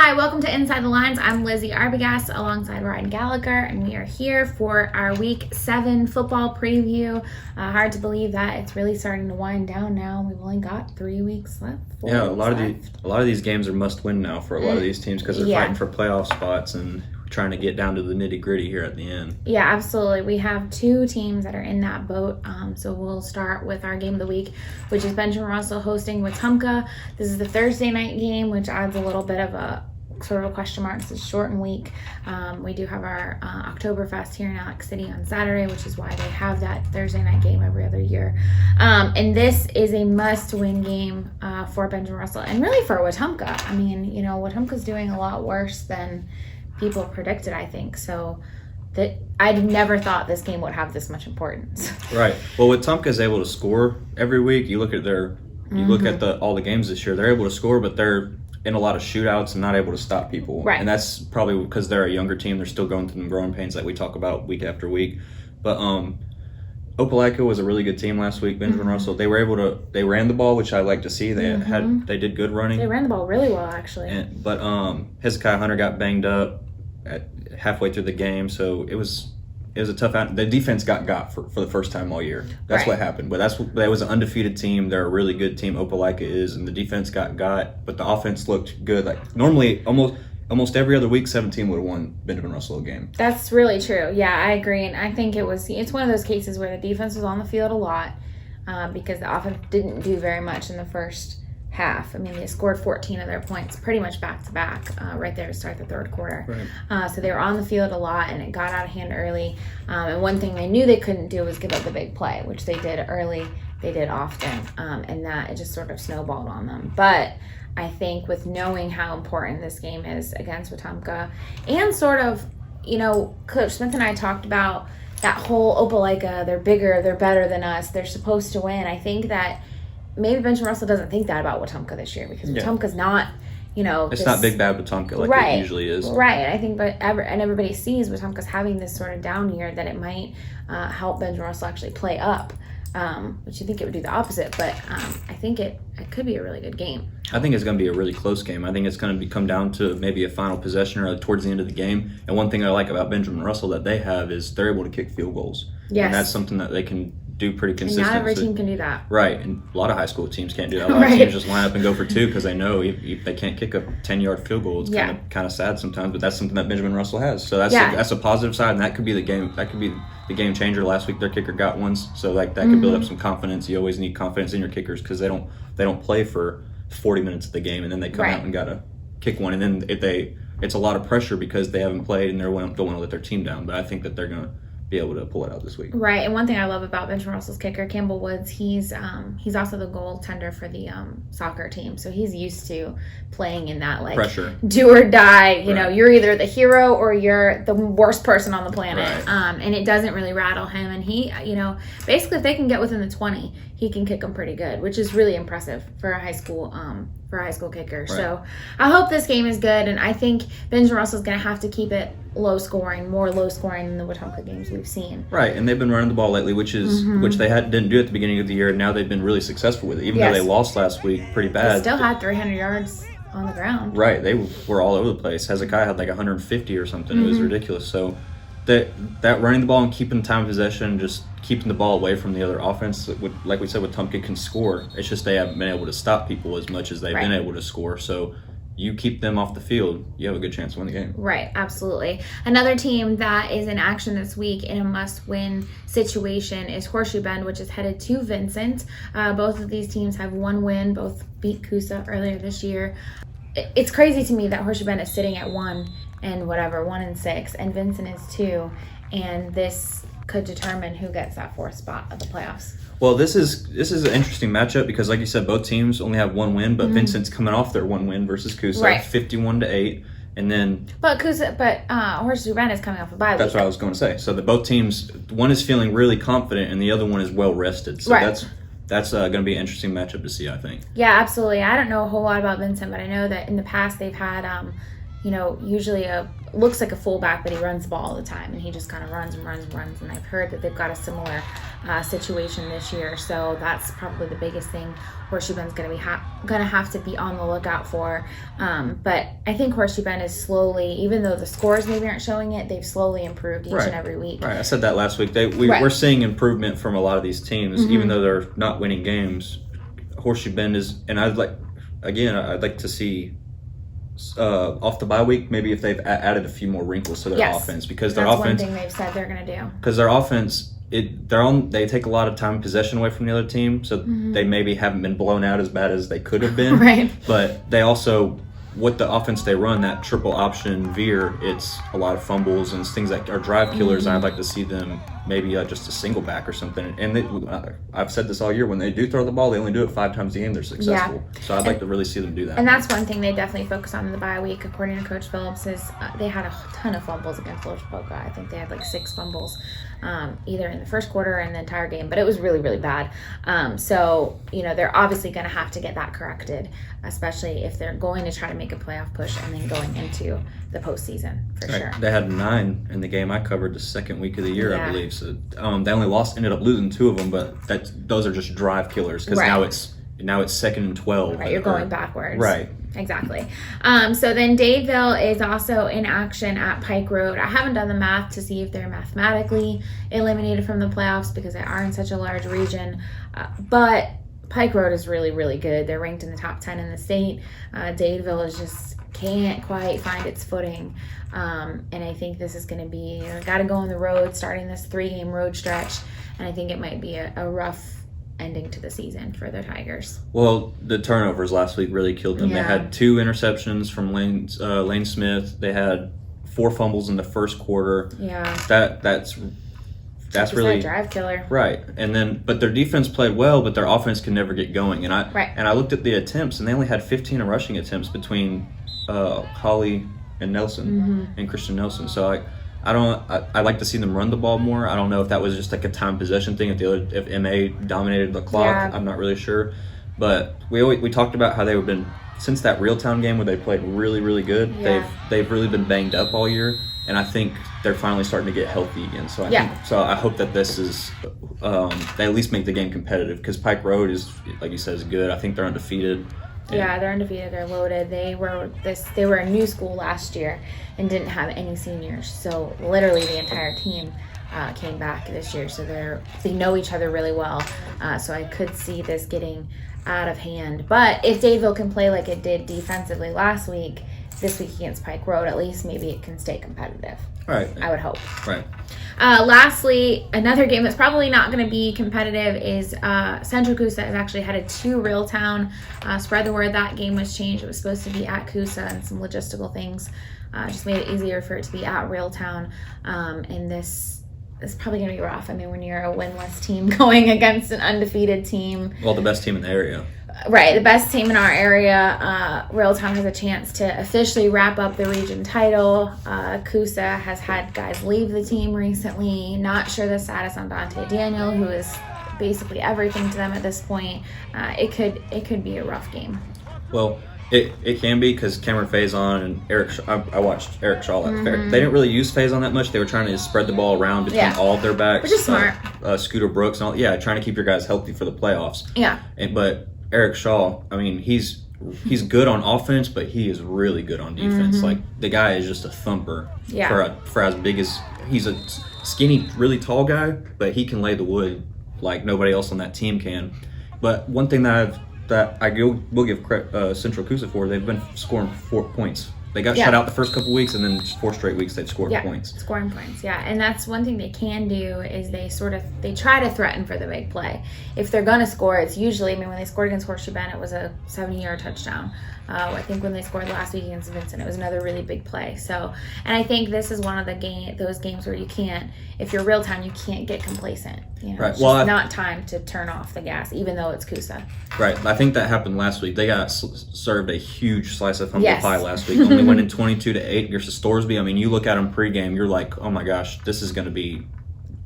Hi, welcome to Inside the Lines. I'm Lizzie Arbogast alongside Ryan Gallagher, and we are here for our Week 7 football preview. Hard to believe that it's really starting to wind down now. We've only got 3 weeks left. Yeah, a lot of these games are must-win now for a lot of these teams because they're fighting for playoff spots and trying to get down to the nitty-gritty here at the end. Yeah, absolutely. We have 2 teams that are in that boat. So we'll start with our game of the week, which is Benjamin Russell hosting Wetumpka. This is the Thursday night game, which adds a little bit of a sort of a question mark. It's a shortened week. We do have our Oktoberfest here in Alex City on Saturday, which is why they have that Thursday night game every other year. And this is a must-win game for Benjamin Russell and really for Wetumpka. I mean, you know, Wetumpka's doing a lot worse than people predicted, I think. So that I never thought this game would have this much importance. Right. Well, Wetumpka is able to score every week. You look at all the games this year. They're able to score, but they're in a lot of shootouts and not able to stop people. Right. And that's probably because they're a younger team. They're still going through the growing pains that we talk about week after week. But Opelika was a really good team last week. Benjamin Russell, they ran the ball, which I like to see. They did good running. They ran the ball really well, actually. But Hezekiah Hunter got banged up at halfway through the game, so it was a tough out. The defense got for the first time all year. That's what happened. But that was an undefeated team. They're a really good team. Opelika is, and the defense got, but the offense looked good. Like normally, almost every other week, 17 would have won Benjamin Russell a game. That's really true. Yeah, I agree, and I think it's one of those cases where the defense was on the field a lot because the offense didn't do very much in the first half. I mean, they scored 14 of their points pretty much back to back right there to start the third quarter. Right. So they were on the field a lot, and it got out of hand early. And one thing they knew they couldn't do was give up the big play, which they did early. They did often, and that it just sort of snowballed on them. But I think with knowing how important this game is against Wetumpka, and sort of, you know, Coach Smith and I talked about that whole Opelika, they're bigger, they're better than us, they're supposed to win. I think that maybe Benjamin Russell doesn't think that about Wetumpka this year because Wetumpka's not, you know, it's not big bad Wetumpka like it usually is. Right. I think, and everybody sees Wetumpka's having this sort of down year that it might help Benjamin Russell actually play up, which you think it would do the opposite. But I think it could be a really good game. I think it's going to be a really close game. I think it's going to come down to maybe a final possession or towards the end of the game. And one thing I like about Benjamin Russell that they have is they're able to kick field goals. Yes. And that's something that they can do pretty consistently. Not every team can do that. Right, and a lot of high school teams can't do that. A lot of teams just line up and go for 2 because they know if they can't kick a 10-yard field goal. It's kind of sad sometimes, but that's something that Benjamin Russell has. So that's a positive side, and that could be the game. That could be the game changer. Last week their kicker got one, so like that could build up some confidence. You always need confidence in your kickers because they don't play for 40 minutes of the game and then they come out and gotta kick one, and then it's a lot of pressure because they haven't played and they don't want to let their team down. But I think that they're gonna be able to pull it out this week. Right, and one thing I love about Benjamin Russell's kicker, Campbell Woods, he's also the goaltender for the soccer team, so he's used to playing in that like pressure, do or die. You know, you're either the hero or you're the worst person on the planet, and it doesn't really rattle him. And he, you know, basically if they can get within the 20, he can kick them pretty good, which is really impressive for a high school kicker. Right. So I hope this game is good, and I think Benjamin Russell's going to have to keep it more low scoring than the Wetumpka games we've seen. Right, and they've been running the ball lately, which they didn't do at the beginning of the year. And now they've been really successful with it, even though they lost last week pretty bad. They still had 300 yards on the ground. Right, they were all over the place. Hezekiah had like 150 or something. It was ridiculous. So that running the ball and keeping time of possession, just keeping the ball away from the other offense, like we said, Wetumpka can score. It's just they haven't been able to stop people as much as they've been able to score. So you keep them off the field, you have a good chance to win the game. Right, absolutely. Another team that is in action this week in a must-win situation is Horseshoe Bend, which is headed to Vincent. Both of these teams have one win. Both beat Coosa earlier this year. It's crazy to me that Horseshoe Bend is sitting at 1-6, and Vincent is 2, and this could determine who gets that 4th spot of the playoffs. Well, this is an interesting matchup because, like you said, both teams only have one win, but Vincent's coming off their one win versus Coosa, 51-8, and then. But Horseshoe Bend is coming off a bye week. That's what I was going to say. So both teams, one is feeling really confident, and the other one is well rested. So that's going to be an interesting matchup to see, I think. Yeah, absolutely. I don't know a whole lot about Vincent, but I know that in the past they've had usually looks like a fullback, but he runs the ball all the time, and he just kind of runs and runs and runs. And I've heard that they've got a similar situation this year, so that's probably the biggest thing Horseshoe Bend's going to have to be on the lookout for. But I think Horseshoe Bend is slowly, even though the scores maybe aren't showing it, they've slowly improved each and every week. Right, I said that last week. We're seeing improvement from a lot of these teams, even though they're not winning games. Horseshoe Bend is, and I'd like to see off the bye week, maybe if they've added a few more wrinkles to their offense, because their offense. That's one thing they've said they're going to do. Because their offense, they take a lot of time possession away from the other team, so they maybe haven't been blown out as bad as they could have been. Right. But they also, with the offense they run, that triple option veer, it's a lot of fumbles and things that are drive killers. And I'd like to see them maybe just a single back or something. And I've said this all year, when they do throw the ball, they only do it 5 times a game. They're successful. Yeah. So I'd like to really see them do that. And that's one thing they definitely focus on in the bye week, according to Coach Phillips, is they had a ton of fumbles against Lochapoka. I think they had like 6 fumbles, either in the first quarter or in the entire game, but it was really, really bad. So, they're obviously going to have to get that corrected, especially if they're going to try to make a playoff push and then going into the postseason, for sure. They had 9 in the game I covered the second week of the year, I believe. So they only ended up losing 2 of them, but those are just drive killers, because now it's 2nd and 12. Right, you're going backwards. Right. Exactly. So then Dadeville is also in action at Pike Road. I haven't done the math to see if they're mathematically eliminated from the playoffs because they are in such a large region, but Pike Road is really, really good. They're ranked in the top 10 in the state. Dadeville can't quite find its footing. And I think this is going to be, got to go on the road starting this 3-game road stretch. And I think it might be a rough ending to the season for the Tigers. Well, the turnovers last week really killed them. Yeah. They had 2 interceptions from Lane Smith. They had 4 fumbles in the first quarter. Yeah. That's really a drive killer. Right. But their defense played well, but their offense could never get going. And I looked at the attempts, and they only had 15 rushing attempts between Holly and Nelson and Christian Nelson. So I like to see them run the ball more. I don't know if that was just like a time possession thing, if MA dominated the clock. Yeah. I'm not really sure. But we talked about how they've been, since that Reeltown game where they played really, really good, they've really been banged up all year. And I think they're finally starting to get healthy again. So I hope that this is they at least make the game competitive, because Pike Road is, like you said, is good. I think they're undefeated. Yeah, they're undefeated. They're loaded. They were a new school last year and didn't have any seniors. So literally the entire team came back this year. So they know each other really well. So I could see this getting out of hand. But if Dadeville can play like it did defensively last week, this week against Pike Road, at least maybe it can stay competitive. Right. I would hope. Right. Lastly, another game that's probably not going to be competitive is Central Coosa has actually headed to Reeltown. Spread the word that game was changed. It was supposed to be at Coosa, and some logistical things just made it easier for it to be at Reeltown. And this is probably going to be rough. I mean, when you're a winless team going against an undefeated team. Well, the best team in the area. Right, the best team in our area. Reeltown has a chance to officially wrap up the region title. Coosa has had guys leave the team recently. Not sure the status on Dante Daniel, who is basically everything to them at this point. It could be a rough game. Well, it can be, because Cameron Faison and Eric. I watched Eric Shaw. They didn't really use Faison that much. They were trying to just spread the ball around between all of their backs, which is smart. Scooter Brooks and all. Yeah, trying to keep your guys healthy for the playoffs. Yeah, but Eric Shaw, I mean, he's good on offense, but he is really good on defense. Like, the guy is just a thumper. Yeah. For as big as, he's a skinny, really tall guy, but he can lay the wood like nobody else on that team can. But one thing that I will give Central Coosa for, they've been scoring 4 points. They got shut out the first couple weeks, and then 4 straight weeks they've scored points. Scoring points, and that's one thing they can do is they try to threaten for the big play. If they're gonna score, it's usually, when they scored against Horseshoe Bend, it was a 70-yard touchdown. I think when they scored last week against Vincent, it was another really big play. So, and I think this is one of those games where you can't, if you're Reeltown, you can't get complacent. Right. It's just not time to turn off the gas, even though it's Coosa. Right. I think that happened last week. They got served a huge slice of humble pie last week. Only winning 22-8 versus Storesby. I mean, you look at them pregame, you're like, oh my gosh, this is going to be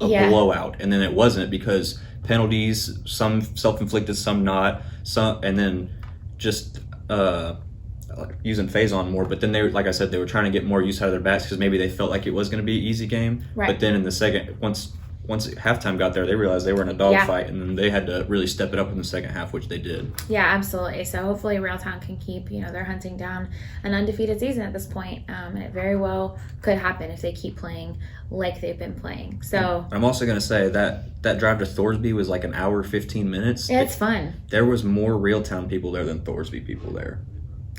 a blowout. And then it wasn't, because penalties, some self-inflicted, some not, and then just using Faison more, but then they, like I said, they were trying to get more use out of their backs because maybe they felt like it was going to be an easy game. Right. But then in the second, once halftime got there, they realized they were in a dogfight, and then they had to really step it up in the second half, which they did. Yeah, absolutely. So hopefully Railtown can keep, they're hunting down an undefeated season at this point, and it very well could happen if they keep playing like they've been playing. So I'm also going to say that drive to Thorsby was like an hour, 15 minutes. Yeah, it's fun. There was more Railtown people there than Thorsby people there.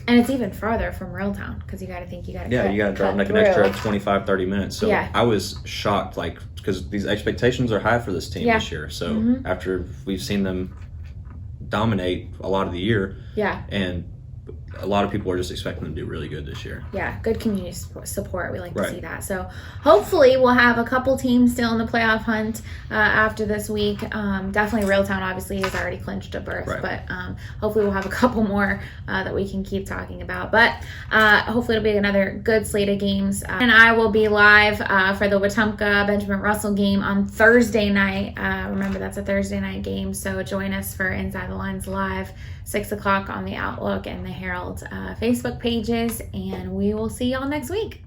And it's even farther from Railtown because you got to drive like an extra 25, 30 minutes. So yeah. I was shocked, because these expectations are high for this team this year. So after we've seen them dominate a lot of the year, and a lot of people are just expecting them to do really good this year. Yeah, good community support. We like to see that. So hopefully we'll have a couple teams still in the playoff hunt after this week. Definitely Railtown obviously has already clinched a berth, but hopefully we'll have a couple more that we can keep talking about. But hopefully it'll be another good slate of games. And I will be live for the Wetumpka Benjamin Russell game on Thursday night. Remember, that's a Thursday night game, so join us for Inside the Lines Live, 6 o'clock on the Outlook and the Herald Facebook pages, and we will see y'all next week.